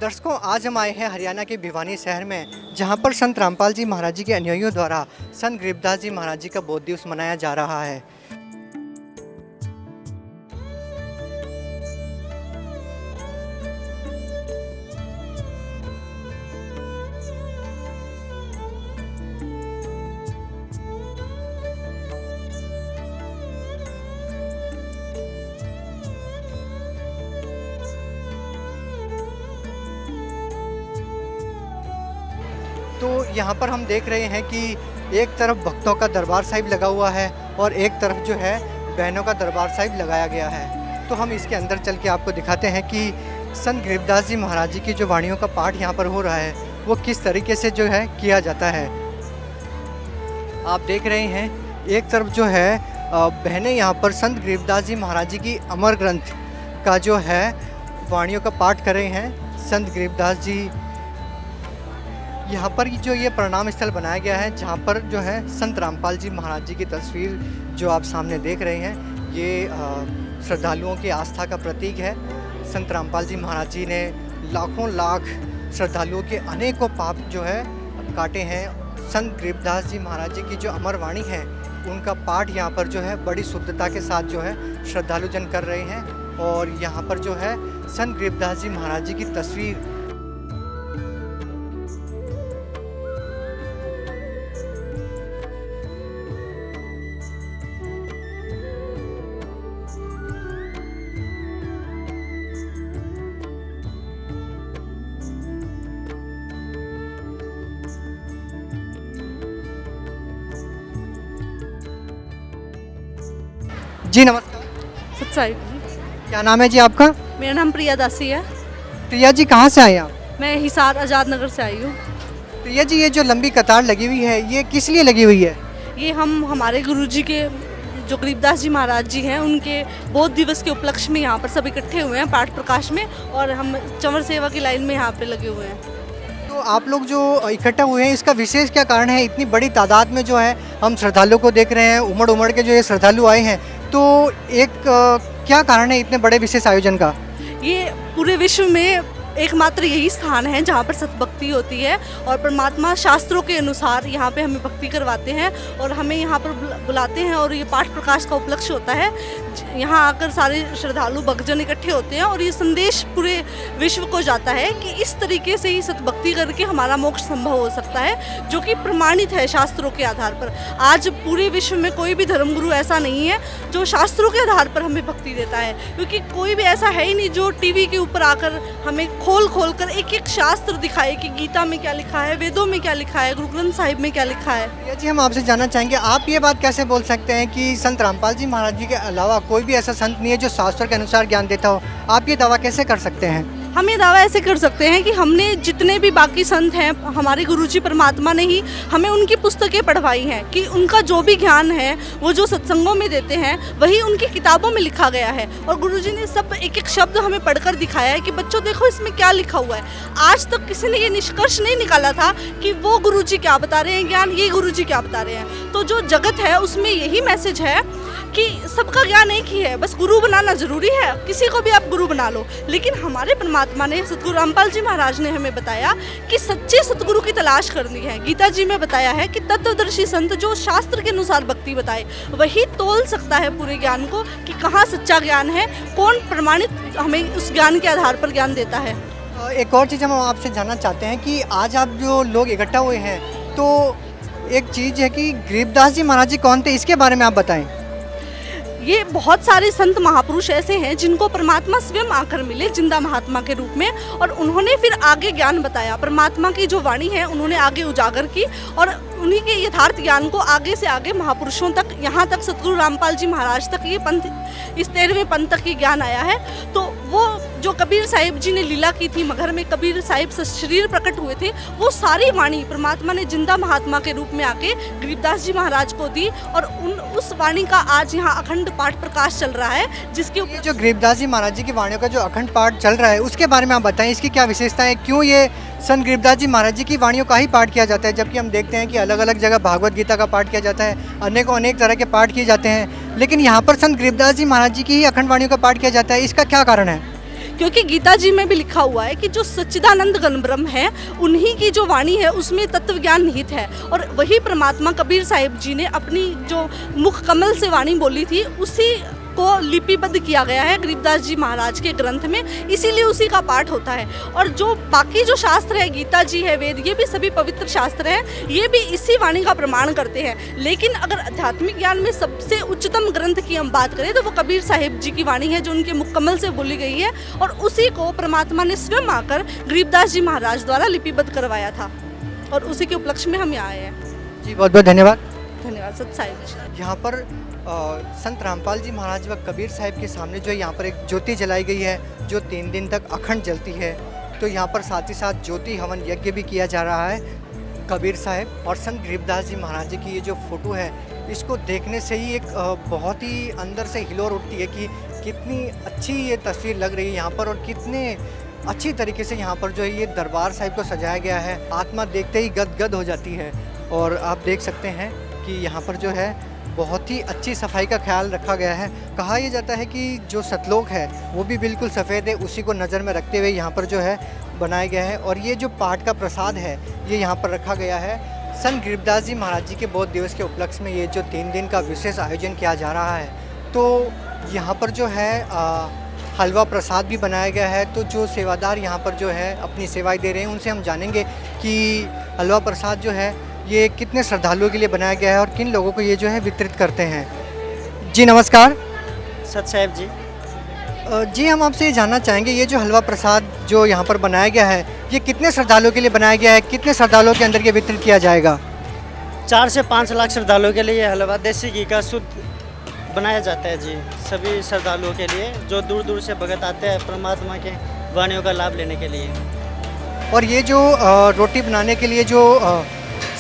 दर्शकों, आज हम आए हैं हरियाणा के भिवानी शहर में, जहां पर संत रामपाल जी महाराज जी के अनुयायियों द्वारा संत गरीबदास जी महाराज जी का बोध दिवस मनाया जा रहा है। तो यहाँ पर हम देख रहे हैं कि एक तरफ भक्तों का दरबार साहिब लगा हुआ है और एक तरफ जो है बहनों का दरबार साहिब लगाया गया है। तो हम इसके अंदर चल के आपको दिखाते हैं कि संत गरीबदास जी महाराज जी की जो वाणियों का पाठ यहाँ पर हो रहा है वो किस तरीके से जो है किया जाता है। आप देख रहे हैं एक तरफ जो है बहनें यहाँ पर संत गरीबदास जी महाराज जी की अमर ग्रंथ का जो है वाणियों का पाठ कर रहे हैं। संत गरीबदास जी यहाँ पर जो ये प्रणाम स्थल बनाया गया है, जहाँ पर जो है संत रामपाल जी महाराज जी की तस्वीर जो आप सामने देख रहे हैं, ये श्रद्धालुओं की आस्था का प्रतीक है। संत रामपाल जी महाराज जी ने लाखों लाख श्रद्धालुओं के अनेकों पाप जो है काटे हैं। संत गरीबदास जी महाराज जी की जो अमर वाणी है उनका पाठ यहाँ पर जो है बड़ी शुद्धता के साथ जो है श्रद्धालु जन कर रहे हैं। और यहाँ पर जो है संत गरीबदास जी महाराज जी की तस्वीर जी नमस्कार। सत्साई जी। क्या नाम है जी आपका? मेरा नाम प्रिया दासी है। प्रिया जी कहाँ से आए आप? मैं हिसार आज़ाद नगर से आई हूँ। प्रिया जी, ये जो लंबी कतार लगी हुई है ये किस लिए लगी हुई है? ये हम हमारे गुरुजी के जो गरीबदास जी महाराज जी हैं उनके बोध दिवस के उपलक्ष्य में यहाँ पर सब इकट्ठे हुए हैं पाठ प्रकाश में, और हम चंवर सेवा की लाइन में यहाँ पे लगे हुए हैं। तो आप लोग जो इकट्ठा हुए हैं इसका विशेष क्या कारण है? इतनी बड़ी तादाद में जो है हम श्रद्धालुओं को देख रहे हैं, उमड़ उमड़ के जो ये श्रद्धालु आए हैं, तो एक क्या कारण है इतने बड़े विशेष आयोजन का? ये पूरे विश्व में एकमात्र यही स्थान है जहाँ पर सतभक्ति होती है और परमात्मा शास्त्रों के अनुसार यहाँ पे हमें भक्ति करवाते हैं और हमें यहाँ पर बुलाते हैं। और ये पाठ प्रकाश का उपलक्ष्य होता है, यहाँ आकर सारे श्रद्धालु भक्तजन इकट्ठे होते हैं और ये संदेश पूरे विश्व को जाता है कि इस तरीके से ही सतभक्ति करके हमारा मोक्ष संभव हो सकता है, जो कि प्रमाणित है शास्त्रों के आधार पर। आज पूरे विश्व में कोई भी धर्मगुरु ऐसा नहीं है जो शास्त्रों के आधार पर हमें भक्ति देता है, क्योंकि कोई भी ऐसा है ही नहीं जो टीवी के ऊपर आकर हमें खोल कर एक एक शास्त्र दिखाए कि गीता में क्या लिखा है, वेदों में क्या लिखा है, गुरु ग्रंथ साहिब में क्या लिखा है। प्रिया जी, हम आपसे जानना चाहेंगे, आप ये बात कैसे बोल सकते हैं कि संत रामपाल जी महाराज जी के अलावा कोई भी ऐसा संत नहीं है जो शास्त्र के अनुसार ज्ञान देता हो? आप ये दावा कैसे कर सकते हैं? हम ये दावा ऐसे कर सकते हैं कि हमने जितने भी बाकी संत हैं, हमारे गुरुजी परमात्मा ने ही हमें उनकी पुस्तकें पढ़वाई हैं कि उनका जो भी ज्ञान है वो जो सत्संगों में देते हैं वही उनकी किताबों में लिखा गया है। और गुरुजी ने सब एक एक शब्द हमें पढ़कर दिखाया है कि बच्चों देखो इसमें क्या लिखा हुआ है। आज तक किसी ने ये निष्कर्ष नहीं निकाला था कि वो गुरुजी क्या बता रहे हैं ज्ञान, ये गुरुजी क्या बता रहे हैं। तो जो जगत है उसमें यही मैसेज है कि सबका ज्ञान एक ही है, बस गुरु बनाना जरूरी है, किसी को भी आप गुरु बना लो। लेकिन हमारे परमात्मा ने, सतगुरु रामपाल जी महाराज ने हमें बताया कि सच्चे सतगुरु की तलाश करनी है। गीता जी में बताया है कि तत्वदर्शी संत जो शास्त्र के अनुसार भक्ति बताए वही तोल सकता है पूरे ज्ञान को कि कहाँ सच्चा ज्ञान है, कौन प्रमाणित हमें उस ज्ञान के आधार पर ज्ञान देता है। एक और चीज़ हम आपसे जानना चाहते हैं कि आज आप जो लोग इकट्ठा हुए हैं, तो एक चीज़ है कि गरीबदास जी महाराज जी कौन थे, इसके बारे में आप बताएं। ये बहुत सारे संत महापुरुष ऐसे हैं जिनको परमात्मा स्वयं आकर मिले जिंदा महात्मा के रूप में, और उन्होंने फिर आगे ज्ञान बताया। परमात्मा की जो वाणी है उन्होंने आगे उजागर की और उन्हीं के यथार्थ ज्ञान को आगे से आगे महापुरुषों तक, यहाँ तक सतगुरु रामपाल जी महाराज तक ये पंथ, इस 13वें पंथ तक ये ज्ञान आया है। तो वो जो कबीर साहिब जी ने लीला की थी, मगहर में कबीर साहिब शरीर प्रकट हुए थे, वो सारी वाणी परमात्मा ने जिंदा महात्मा के रूप में आके गरीबदास जी महाराज को दी और उस वाणी का आज यहाँ अखंड पाठ प्रकाश चल रहा है। जिसके ऊपर जो गरीबदास जी महाराज जी की वाणियों का जो अखंड पाठ चल रहा है उसके बारे में आप बताएं, इसकी क्या विशेषता है? क्यों ये संत गरीबदास जी महाराज जी की वाणियों का ही पाठ किया जाता है, जबकि हम देखते हैं कि अलग अलग जगह भागवत गीता का पाठ किया जाता है, अनेकों अनेक तरह के पाठ किए जाते हैं, लेकिन यहाँ पर संत गरीबदास जी महाराज जी की ही अखंड वाणियों का पाठ किया जाता है। इसका क्या कारण है? क्योंकि गीता जी में भी लिखा हुआ है कि जो सच्चिदानंद घन ब्रह्म है उन्हीं की जो वाणी है उसमें तत्व ज्ञान निहित है, और वही परमात्मा कबीर साहिब जी ने अपनी जो मुख कमल से वाणी बोली थी उसी को लिपिबद्ध किया गया है गरीबदास जी महाराज के ग्रंथ में, इसीलिए उसी का पाठ होता है। और जो बाकी जो शास्त्र है, गीता जी है, वेद, ये भी सभी पवित्र शास्त्र हैं, ये भी इसी वाणी का प्रमाण करते हैं। लेकिन अगर आध्यात्मिक ज्ञान में सबसे उच्चतम ग्रंथ की हम बात करें तो वो कबीर साहिब जी की वाणी है जो उनके मुकम्मल से बोली गई है, और उसी को परमात्मा ने स्वयं आकर गरीबदास जी महाराज द्वारा लिपिबद्ध करवाया था, और उसी के उपलक्ष्य में हम यहाँ आए हैं। जी बहुत बहुत धन्यवाद। धन्यवाद सत साहिब जी। यहाँ पर संत रामपाल जी महाराज व कबीर साहिब के सामने जो है यहाँ पर एक ज्योति जलाई गई है जो 3 दिन तक अखंड जलती है। तो यहाँ पर साथ ही साथ ज्योति हवन यज्ञ भी किया जा रहा है। कबीर साहिब और संत गरीबदास जी महाराज जी की ये जो फ़ोटो है, इसको देखने से ही एक बहुत ही अंदर से हिलोर उठती है कि कितनी अच्छी ये तस्वीर लग रही है यहाँ पर, और कितने अच्छी तरीके से यहाँ पर जो है ये दरबार साहिब को सजाया गया है। आत्मा देखते ही गदगद हो जाती है। और आप देख सकते हैं कि यहाँ पर जो है बहुत ही अच्छी सफाई का ख्याल रखा गया है। कहा यह जाता है कि जो सतलोक है वो भी बिल्कुल सफ़ेद है, उसी को नज़र में रखते हुए यहाँ पर जो है बनाया गया है। और ये जो पाठ का प्रसाद है ये यहाँ पर रखा गया है। संत गरीबदास जी महाराज जी के बौद्ध दिवस के उपलक्ष्य में ये जो 3 दिन का विशेष आयोजन किया जा रहा है, तो यहाँ पर जो है हलवा प्रसाद भी बनाया गया है। तो जो सेवादार यहाँ पर जो है अपनी सेवाएं दे रहे हैं उनसे हम जानेंगे कि हलवा प्रसाद जो है ये कितने श्रद्धालुओं के लिए बनाया गया है और किन लोगों को ये जो है वितरित करते हैं। जी नमस्कार। सत साहिब जी। जी हम आपसे ये जानना चाहेंगे, ये जो हलवा प्रसाद जो यहाँ पर बनाया गया है ये कितने श्रद्धालुओं के लिए बनाया गया है, कितने श्रद्धालुओं के अंदर ये वितरित किया जाएगा? 4 से 5 लाख श्रद्धालुओं के लिए ये हलवा देसी घी का शुद्ध बनाया जाता है जी। सभी श्रद्धालुओं के लिए जो दूर दूर से भगत आते हैं परमात्मा के वाणियों का लाभ लेने के लिए। और ये जो रोटी बनाने के लिए जो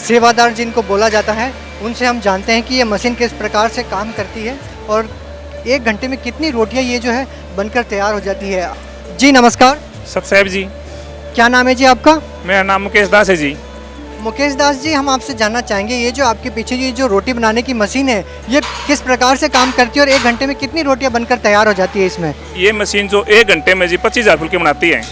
सेवादार जिनको बोला जाता है उनसे हम जानते हैं कि ये मशीन किस प्रकार से काम करती है और 1 घंटे में कितनी रोटियां ये जो है बनकर तैयार हो जाती है। जी नमस्कार। सत साहिब जी। क्या नाम है जी आपका? मेरा नाम मुकेश दास है जी। मुकेश दास जी, हम आपसे जानना चाहेंगे ये जो आपके पीछे ये जो रोटी बनाने की मशीन है ये किस प्रकार से काम करती है और 1 घंटे में कितनी रोटियां बनकर तैयार हो जाती है इसमें? ये मशीन जो 1 घंटे में जी 25,000 फुलके बनाती है।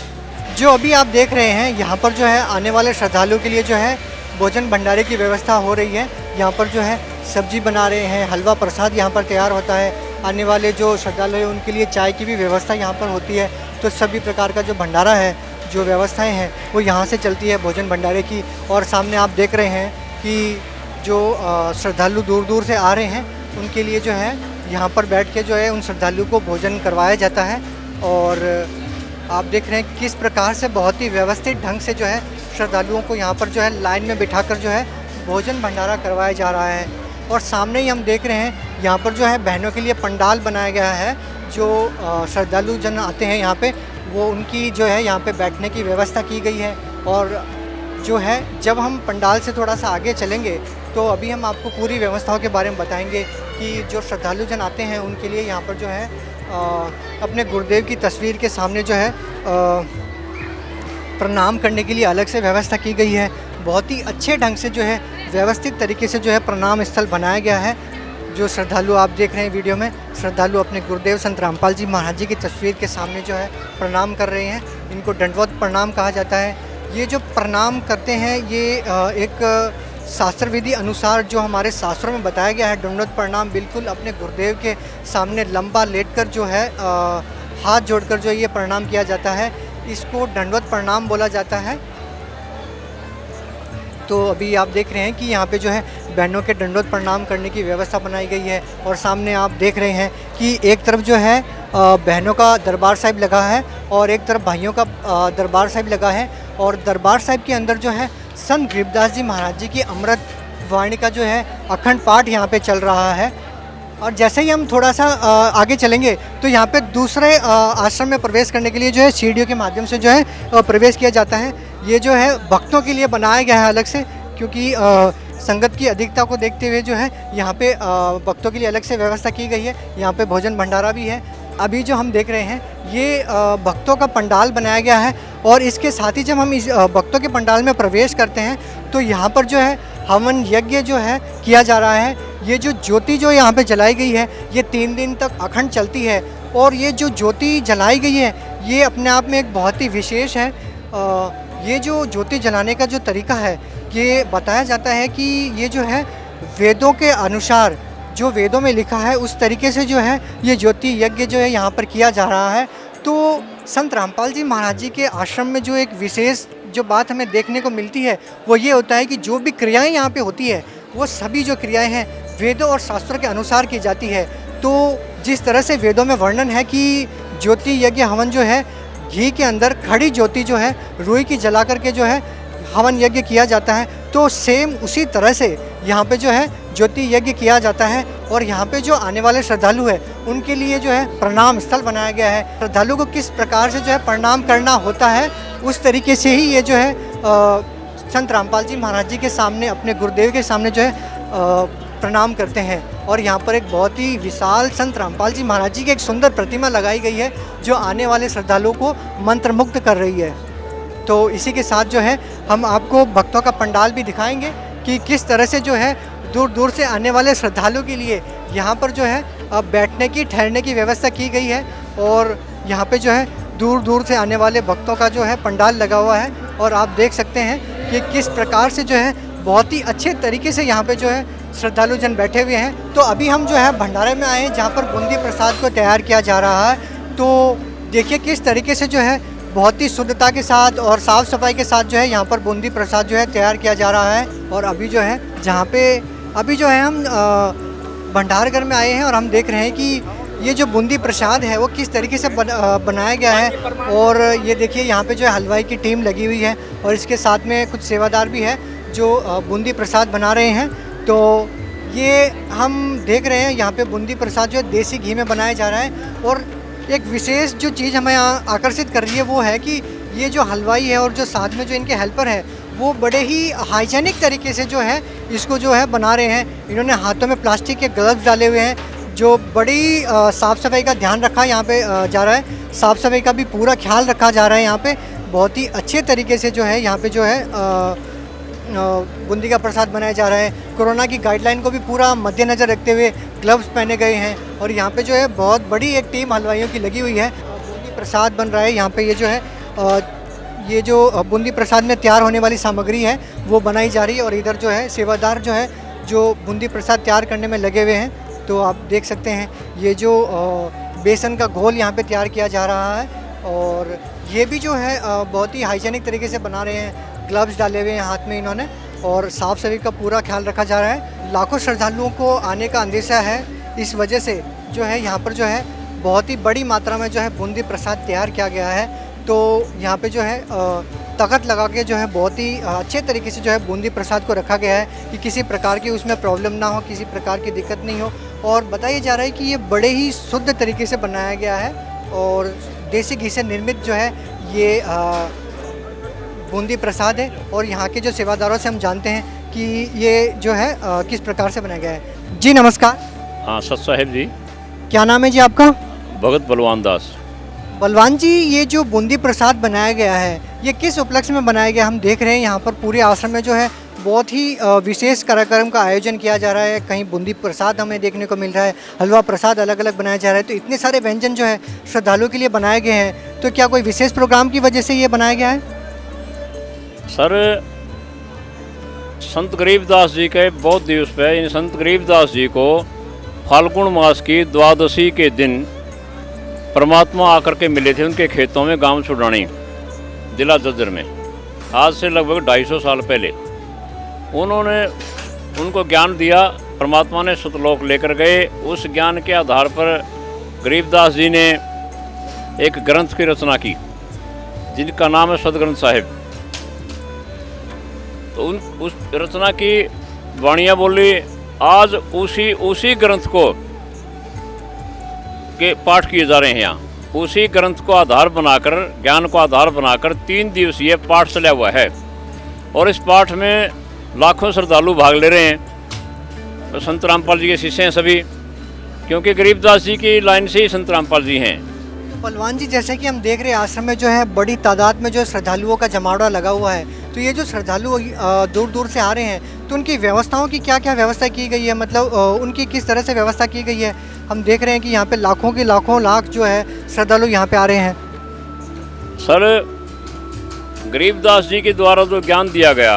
जो अभी आप देख रहे हैं यहाँ पर जो है आने वाले श्रद्धालुओं के लिए जो है भोजन भंडारे की व्यवस्था हो रही है। यहाँ पर जो है सब्जी बना रहे हैं, हलवा प्रसाद यहाँ पर तैयार होता है। आने वाले जो श्रद्धालु हैं उनके लिए चाय की भी व्यवस्था यहाँ पर होती है। तो सभी प्रकार का जो भंडारा है, जो व्यवस्थाएं हैं वो यहाँ से चलती है भोजन भंडारे की। और सामने आप देख रहे हैं कि जो श्रद्धालु दूर दूर से आ रहे हैं उनके लिए जो है यहाँ पर बैठ के जो है उन श्रद्धालु को भोजन करवाया जाता है। और आप देख रहे हैं किस प्रकार से बहुत ही व्यवस्थित ढंग से जो है श्रद्धालुओं को यहाँ पर जो है लाइन में बिठाकर जो है भोजन भंडारा करवाया जा रहा है। और सामने ही हम देख रहे हैं यहाँ पर जो है बहनों के लिए पंडाल बनाया गया है। जो श्रद्धालु जन आते हैं यहाँ पे वो उनकी जो है यहाँ पे बैठने की व्यवस्था की गई है। और जो है जब हम पंडाल से थोड़ा सा आगे चलेंगे तो अभी हम आपको पूरी व्यवस्थाओं के बारे में बताएंगे कि जो श्रद्धालु जन आते हैं उनके लिए यहाँ पर जो है अपने गुरुदेव की तस्वीर के सामने जो है प्रणाम करने के लिए अलग से व्यवस्था की गई है। बहुत ही अच्छे ढंग से जो है व्यवस्थित तरीके से जो है प्रणाम स्थल बनाया गया है। जो श्रद्धालु आप देख रहे हैं वीडियो में, श्रद्धालु अपने गुरुदेव संत रामपाल जी महाराज जी की तस्वीर के सामने जो है प्रणाम कर रहे हैं। इनको दंडवत प्रणाम कहा जाता है। ये जो प्रणाम करते हैं ये एक शास्त्र विधि अनुसार जो हमारे शास्त्रों में बताया गया है, दंडवत प्रणाम बिल्कुल अपने गुरुदेव के सामने लंबा लेटकर जो है हाथ जोड़कर जो ये प्रणाम किया जाता है, इसको दंडवत प्रणाम बोला जाता है। तो अभी आप देख रहे हैं कि यहाँ पे जो है बहनों के दंडवत प्रणाम करने की व्यवस्था बनाई गई है। और सामने आप देख रहे हैं कि एक तरफ जो है बहनों का दरबार साहिब लगा है और एक तरफ भाइयों का दरबार साहिब लगा है। और दरबार साहिब के अंदर जो है संत गरीबदास जी महाराज जी की अमृत वाणी का जो है अखंड पाठ यहाँ पे चल रहा है। और जैसे ही हम थोड़ा सा आगे चलेंगे तो यहाँ पे दूसरे आश्रम में प्रवेश करने के लिए जो है सीढ़ियों के माध्यम से जो है प्रवेश किया जाता है। ये जो है भक्तों के लिए बनाया गया है अलग से, क्योंकि संगत की अधिकता को देखते हुए जो है यहाँ पे भक्तों के लिए अलग से व्यवस्था की गई है। यहाँ पे भोजन भंडारा भी है। अभी जो हम देख रहे हैं ये भक्तों का पंडाल बनाया गया है। और इसके साथ ही जब हम इस भक्तों के पंडाल में प्रवेश करते हैं तो यहाँ पर जो है हवन यज्ञ जो है किया जा रहा है। ये जो ज्योति जो यहाँ पे जलाई गई है ये 3 दिन तक अखंड चलती है। और ये जो ज्योति जलाई गई है ये अपने आप में एक बहुत ही विशेष है। ये जो ज्योति जलाने का जो तरीका है, ये बताया जाता है कि ये जो है वेदों के अनुसार, जो वेदों में लिखा है उस तरीके से जो है ये ज्योति यज्ञ जो है यहाँ पर किया जा रहा है। तो संत रामपाल जी महाराज जी के आश्रम में जो एक विशेष जो बात हमें देखने को मिलती है वो ये होता है कि जो भी क्रियाएं यहाँ पे होती है वो सभी जो क्रियाएं हैं वेदों और शास्त्रों के अनुसार की जाती है। तो जिस तरह से वेदों में वर्णन है कि ज्योति यज्ञ हवन जो है घी के अंदर खड़ी ज्योति जो है रुई की जला करके जो है हवन यज्ञ किया जाता है, तो सेम उसी तरह से यहाँ पे जो है ज्योति यज्ञ किया जाता है। और यहाँ पे जो आने वाले श्रद्धालु हैं उनके लिए जो है प्रणाम स्थल बनाया गया है। श्रद्धालु को किस प्रकार से जो है प्रणाम करना होता है उस तरीके से ही ये जो है संत रामपाल जी महाराज जी के सामने, अपने गुरुदेव के सामने जो है प्रणाम करते हैं। और यहाँ पर एक बहुत ही विशाल संत रामपाल जी महाराज जी की एक सुंदर प्रतिमा लगाई गई है जो आने वाले श्रद्धालुओं को मंत्रमुग्ध कर रही है। तो इसी के साथ जो है हम आपको भक्तों का पंडाल भी दिखाएंगे कि किस तरह से जो है दूर दूर से आने वाले श्रद्धालुओं के लिए यहाँ पर जो है बैठने की, ठहरने की व्यवस्था की गई है। और यहाँ पे जो है दूर दूर से आने वाले भक्तों का जो है पंडाल लगा हुआ है। और आप देख सकते हैं कि किस प्रकार से जो है बहुत ही अच्छे तरीके से यहाँ पे जो है श्रद्धालु जन बैठे हुए हैं। तो अभी हम जो है भंडारे में आए हैं जहाँ पर बूंदी प्रसाद को तैयार किया जा रहा है। तो देखिए किस तरीके से जो है बहुत ही शुद्धता के साथ और साफ़ सफाई के साथ जो है यहाँ पर बूंदी प्रसाद जो है तैयार किया जा रहा है। और अभी जो है जहाँ पे अभी जो है हम भंडार घर में आए हैं और हम देख रहे हैं कि ये जो बूंदी प्रसाद है वो किस तरीके से बनाया गया है। और ये देखिए यहाँ पे जो है हलवाई की टीम लगी हुई है और इसके साथ में कुछ सेवादार भी है जो बूंदी प्रसाद बना रहे हैं। तो ये हम देख रहे हैं यहाँ पे बूंदी प्रसाद जो है देसी घी में बनाया जा रहा है। और एक विशेष जो चीज़ हमें आकर्षित कर रही है वो है कि ये जो हलवाई है और जो साथ में जो इनके हेल्पर है वो बड़े ही हाइजेनिक तरीके से जो है इसको जो है बना रहे हैं। इन्होंने हाथों में प्लास्टिक के ग्लव्स डाले हुए हैं जो बड़ी साफ़ सफाई का ध्यान रखा यहाँ पे जा रहा है। साफ़ सफाई का भी पूरा ख्याल रखा जा रहा है यहाँ पे। बहुत ही अच्छे तरीके से जो है यहाँ पे जो है बूंदी का प्रसाद बनाया जा रहा है। कोरोना की गाइडलाइन को भी पूरा मद्देनज़र रखते हुए ग्लव्स पहने गए हैं। और यहाँ पे जो है बहुत बड़ी एक टीम हलवाइयों की लगी हुई है। बूंदी प्रसाद बन रहा है यहाँ पे। ये जो है ये जो बूंदी प्रसाद में तैयार होने वाली सामग्री है वो बनाई जा रही है। और इधर जो है सेवादार जो है जो बूंदी प्रसाद तैयार करने में लगे हुए हैं। तो आप देख सकते हैं ये जो बेसन का घोल यहाँ पे तैयार किया जा रहा है। और ये भी जो है बहुत ही हाइजेनिक तरीके से बना रहे हैं। ग्लव्स डाले हुए हैं हाथ में इन्होंने और साफ़ सफाई का पूरा ख्याल रखा जा रहा है। लाखों श्रद्धालुओं को आने का अंदेशा है, इस वजह से जो है यहाँ पर जो है बहुत ही बड़ी मात्रा में जो है बूंदी प्रसाद तैयार किया गया है। तो यहाँ पे जो है तख्त लगा के जो है बहुत ही अच्छे तरीके से जो है बूंदी प्रसाद को रखा गया है कि किसी प्रकार की उसमें प्रॉब्लम ना हो, किसी प्रकार की दिक्कत नहीं हो। और बताया जा रहा है कि ये बड़े ही शुद्ध तरीके से बनाया गया है और देसी घी से निर्मित जो है ये बूंदी प्रसाद है। और यहाँ के जो सेवादारों से हम जानते हैं कि ये जो है किस प्रकार से बनाया गया है। जी नमस्कार। हाँ सत साहेब जी। क्या नाम है जी आपका? भगत बलवान दास। बलवान जी, ये जो बूंदी प्रसाद बनाया गया है ये किस उपलक्ष्य में बनाया गया? हम देख रहे हैं यहाँ पर पूरे आश्रम में जो है बहुत ही विशेष कार्यक्रम का आयोजन किया जा रहा है। कहीं बूंदी प्रसाद हमें देखने को मिल रहा है, हलवा प्रसाद अलग अलग बनाया जा रहा है। तो इतने सारे व्यंजन जो है श्रद्धालुओं के लिए बनाए गए हैं, तो क्या कोई विशेष प्रोग्राम की वजह से ये बनाया गया है? सर संत गरीबदास जी के बहुत दिवस पे इन संत गरीबदास जी को फाल्गुन मास की द्वादशी के दिन परमात्मा आकर के मिले थे उनके खेतों में, गांव छुड़ानी जिला जज्जर में। आज से लगभग 250 साल पहले उन्होंने उनको ज्ञान दिया, परमात्मा ने सतलोक लेकर गए। उस ज्ञान के आधार पर गरीबदास जी ने एक ग्रंथ की रचना की जिनका नाम है सदग्रंथ साहिब। तो उस रचना की वाणियाँ बोली, आज उसी ग्रंथ को के पाठ किए जा रहे हैं यहाँ। उसी ग्रंथ को आधार बनाकर, ज्ञान को आधार बनाकर 3 दिवसीय पाठ चला हुआ है और इस पाठ में लाखों श्रद्धालु भाग ले रहे हैं। तो संत रामपाल जी के शिष्य हैं सभी, क्योंकि गरीबदास जी की लाइन से ही संत रामपाल जी हैं। बलवान जी, जैसे कि हम देख रहे हैं आश्रम में जो है बड़ी तादाद में जो श्रद्धालुओं का जमावड़ा लगा हुआ है। तो ये जो श्रद्धालु दूर दूर से आ रहे हैं तो उनकी व्यवस्थाओं की क्या क्या व्यवस्था की गई है, मतलब उनकी किस तरह से व्यवस्था की गई है? हम देख रहे हैं कि यहाँ पे लाखों के लाख जो है श्रद्धालु यहाँ पे आ रहे हैं। सर, गरीबदास जी के द्वारा जो ज्ञान दिया गया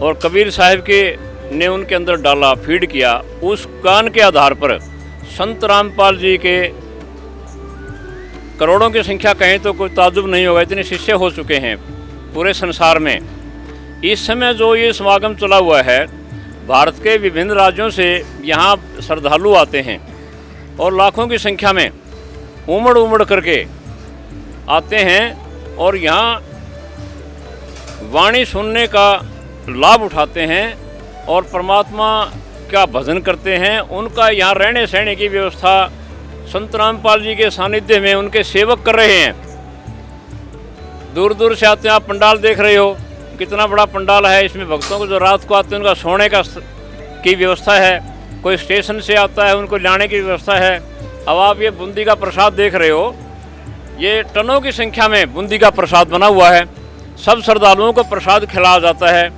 और कबीर साहिब के ने उनके अंदर डाला, फीड किया, उस ज्ञान के आधार पर संत रामपाल जी के करोड़ों की संख्या कहें तो कोई ताजुब नहीं होगा, इतने शिष्य हो चुके हैं पूरे संसार में। इस समय जो ये समागम चला हुआ है, भारत के विभिन्न राज्यों से यहाँ श्रद्धालु आते हैं और लाखों की संख्या में उमड़ उमड़ करके आते हैं और यहाँ वाणी सुनने का लाभ उठाते हैं और परमात्मा का भजन करते हैं। उनका यहाँ रहने सहने की व्यवस्था संत रामपाल जी के सानिध्य में उनके सेवक कर रहे हैं। दूर दूर से आते हैं, आप पंडाल देख रहे हो कितना बड़ा पंडाल है। इसमें भक्तों को जो रात को आते हैं उनका सोने की व्यवस्था है, कोई स्टेशन से आता है उनको लाने की व्यवस्था है। अब आप ये बूंदी का प्रसाद देख रहे हो, ये टनों की संख्या में बूंदी का प्रसाद बना हुआ है। सब श्रद्धालुओं को प्रसाद खिलाया जाता है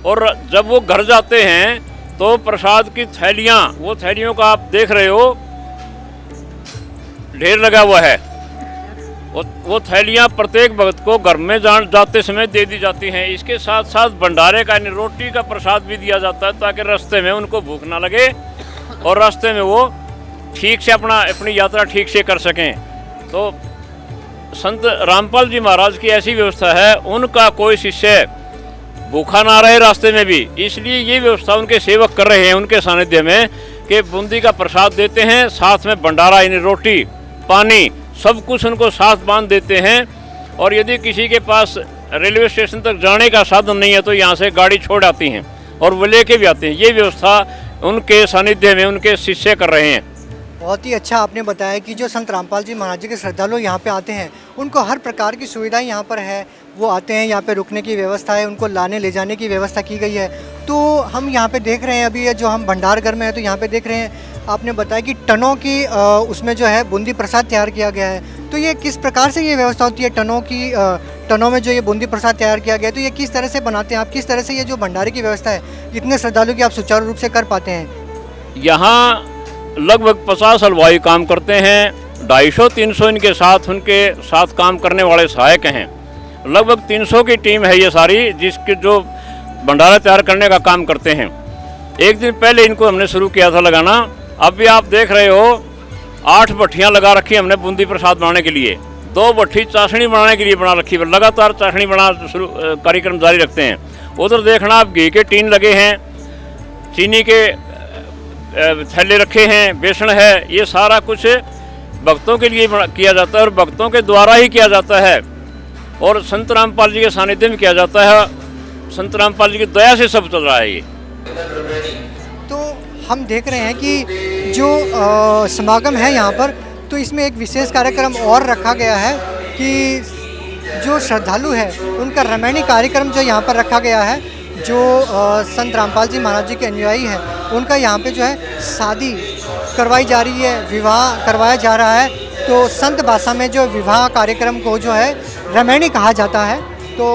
और जब वो घर जाते हैं तो प्रसाद की थैलियाँ, वो थैलियों का आप देख रहे हो ढेर लगा हुआ है। वो थैलियाँ प्रत्येक भक्त को घर में जाते समय दे दी जाती हैं। इसके साथ साथ भंडारे का यानी रोटी का प्रसाद भी दिया जाता है ताकि रास्ते में उनको भूख ना लगे और रास्ते में वो ठीक से अपनी यात्रा ठीक से कर सकें। तो संत रामपाल जी महाराज की ऐसी व्यवस्था है, उनका कोई शिष्य भूखा ना रहे रास्ते में भी, इसलिए ये व्यवस्था उनके सेवक कर रहे हैं उनके सानिध्य में कि बूंदी का प्रसाद देते हैं, साथ में भंडारा यानी रोटी पानी सब कुछ उनको साथ बांध देते हैं। और यदि किसी के पास रेलवे स्टेशन तक जाने का साधन नहीं है तो यहाँ से गाड़ी छोड़ आती हैं और वो लेके भी आते हैं। ये व्यवस्था उनके सानिध्य में उनके शिष्य कर रहे हैं। बहुत ही अच्छा आपने बताया कि जो संत रामपाल जी महाराज जी के श्रद्धालु यहाँ पे आते हैं उनको हर प्रकार की सुविधाएं यहाँ पर है। वो आते हैं, यहाँ पे रुकने की व्यवस्था है, उनको लाने ले जाने की व्यवस्था की गई है। तो हम यहाँ पे देख रहे हैं, अभी ये जो हम भंडारघर में है तो यहाँ पे देख रहे हैं, आपने बताया कि टनों की उसमें जो है बूंदी प्रसाद तैयार किया गया है। तो ये किस प्रकार से ये व्यवस्था होती है टनों में जो ये बूंदी प्रसाद तैयार किया गया है, तो ये किस तरह से बनाते हैं आप? किस तरह से ये जो भंडारे की व्यवस्था है इतने श्रद्धालु की आप सुचारू रूप से कर पाते हैं? यहाँ लगभग 50 हलवाई काम करते हैं, 250-300 इनके साथ उनके साथ काम करने वाले सहायक हैं। लगभग 300 की टीम है ये सारी, जिसके जो भंडारा तैयार करने का काम करते हैं। एक दिन पहले इनको हमने शुरू किया था लगाना। अब भी आप देख रहे हो 8 भट्टियाँ लगा रखी हमने बूंदी प्रसाद बनाने के लिए, 2 भट्टी चाशनी बनाने के लिए बना रखी है। लगातार चाशनी बना कार्यक्रम जारी रखते हैं। उधर देखना आप घी के टीन लगे हैं, चीनी के थैले रखे हैं, बेसन है, ये सारा कुछ भक्तों के लिए किया जाता है और भक्तों के द्वारा ही किया जाता है और संत रामपाल जी के सानिध्य में किया जाता है। संत रामपाल जी की दया से सब चल रहा है ये। तो हम देख रहे हैं कि जो समागम है यहाँ पर, तो इसमें एक विशेष कार्यक्रम और रखा गया है कि जो श्रद्धालु है उनका रामायणी कार्यक्रम जो यहाँ पर रखा गया है। जो संत रामपाल जी महाराज जी के अनुयायी हैं उनका यहाँ पे जो है शादी करवाई जा रही है, विवाह करवाया जा रहा है। तो संत भाषा में जो विवाह कार्यक्रम को जो है रामायणी कहा जाता है। तो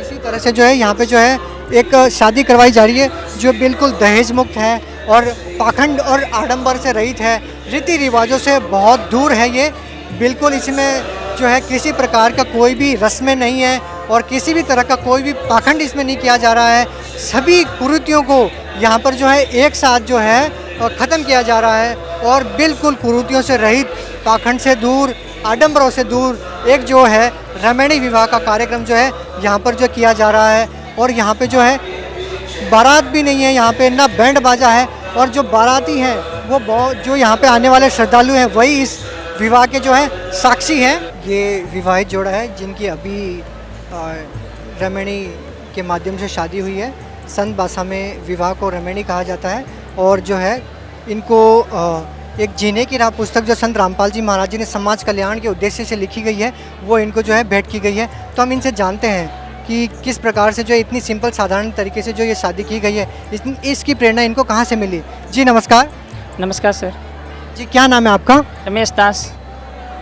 इसी तरह से जो है यहाँ पे जो है एक शादी करवाई जा रही है जो बिल्कुल दहेज मुक्त है और पाखंड और आडंबर से रहित है, रीति रिवाजों से बहुत दूर है। ये बिल्कुल इसमें जो है किसी प्रकार का कोई भी रस्में नहीं है और किसी भी तरह का कोई भी पाखंड इसमें नहीं किया जा रहा है। सभी कुरीतियों को यहाँ पर जो है एक साथ जो है ख़त्म किया जा रहा है और बिल्कुल कुरीतियों से रहित, पाखंड से दूर, आडंबरों से दूर एक जो है रामायणी विवाह का कार्यक्रम जो है यहाँ पर जो किया जा रहा है। और यहाँ पे जो है बारात भी नहीं है, यहाँ पे ना बैंड बाजा है और जो बाराती हैं वो जो यहाँ पे आने वाले श्रद्धालु हैं वही इस विवाह के जो है साक्षी हैं। ये विवाहित जोड़ा है जिनकी अभी रामायणी के माध्यम से शादी हुई है। संत भाषा में विवाह को रामायणी कहा जाता है और जो है इनको एक जीने की राह पुस्तक जो संत रामपाल जी महाराज जी ने समाज कल्याण के उद्देश्य से लिखी गई है वो इनको जो है भेंट की गई है। तो हम इनसे जानते हैं कि किस प्रकार से जो इतनी सिंपल साधारण तरीके से जो ये शादी की गई है, इसकी प्रेरणा इनको कहाँ से मिली? जी नमस्कार। नमस्कार सर। जी क्या नाम है आपका? रमेश दास।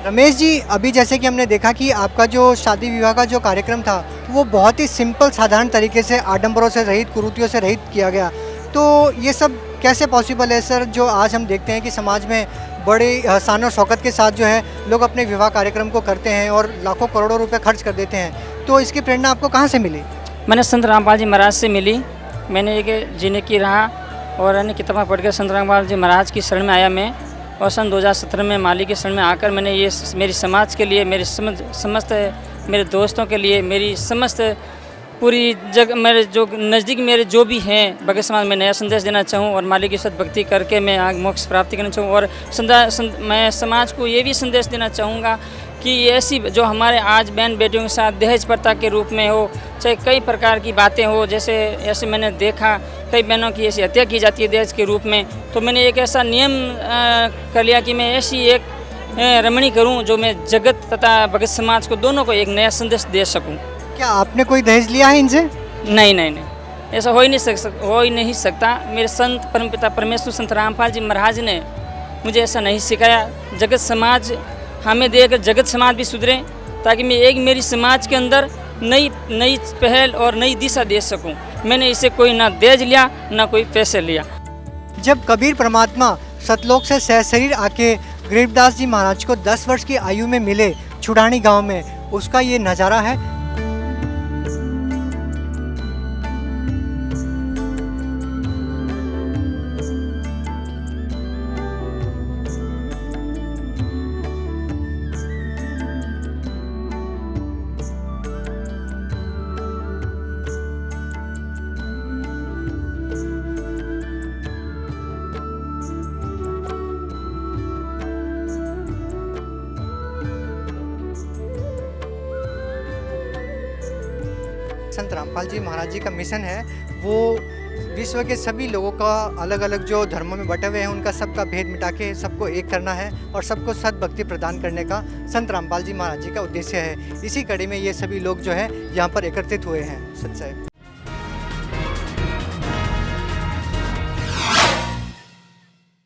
रमेश जी, अभी जैसे कि हमने देखा कि आपका जो शादी विवाह का जो कार्यक्रम था वो बहुत ही सिंपल साधारण तरीके से, आडंबरों से रहित, कुरीतियों से रहित किया गया। तो ये सब कैसे पॉसिबल है सर? जो आज हम देखते हैं कि समाज में बड़े शान और शौकत के साथ जो है लोग अपने विवाह कार्यक्रम को करते हैं और लाखों करोड़ों रुपए खर्च कर देते हैं। तो इसकी प्रेरणा आपको कहाँ से मिली? मैंने संत रामपाल जी महाराज से मिली। मैंने एक जीने की रहा और अन्य किताबें पढ़कर संत रामपाल जी महाराज की शरण में आया मैं, और सन 2017 में माली की शरण में आकर मैंने ये मेरी समाज के लिए, मेरे समस्त मेरे दोस्तों के लिए, मेरी समस्त पूरी जग मेरे जो नज़दीक मेरे जो भी हैं भगत समाज में नया संदेश देना चाहूँ और माली की सत भक्ति करके मैं आग मोक्ष प्राप्ति करना चाहूँ। और मैं समाज को ये भी संदेश देना चाहूँगा कि ऐसी जो हमारे आज बहन बेटियों के साथ दहेज प्रथा के रूप में हो, चाहे कई प्रकार की बातें हो, जैसे ऐसे मैंने देखा कई बहनों की ऐसी हत्या की जाती है दहेज के रूप में, तो मैंने एक ऐसा नियम कर लिया कि मैं ऐसी एक रमणी करूं जो मैं जगत तथा भगत समाज को दोनों को एक नया संदेश दे सकूं। क्या आपने कोई दहेज लिया है इनसे? नहीं, ऐसा हो ही नहीं सकता। मेरे संत परमपिता परमेश्वर संत रामपाल जी महाराज ने मुझे ऐसा नहीं सिखाया। जगत समाज हमें देकर जगत समाज भी सुधरे, ताकि मैं एक मेरी समाज के अंदर नई पहल और नई दिशा दे सकूं। मैंने इसे कोई ना दहेज लिया ना कोई पैसे लिया। जब कबीर परमात्मा सतलोक से सहशरीर आके गरीबदास जी महाराज को 10 वर्ष की आयु में मिले छुड़ानी गांव में, उसका ये नज़ारा है। संत रामपाल जी महाराज जी का मिशन है वो विश्व के सभी लोगों का, अलग अलग जो धर्मों में बटे हुए हैं उनका सबका भेद मिटा के सबको एक करना है और सबको सद्भक्ति प्रदान करने का संत रामपाल जी महाराज जी का उद्देश्य है। इसी कड़ी में ये सभी लोग जो है यहाँ पर एकत्रित हुए हैं। सच्चाई।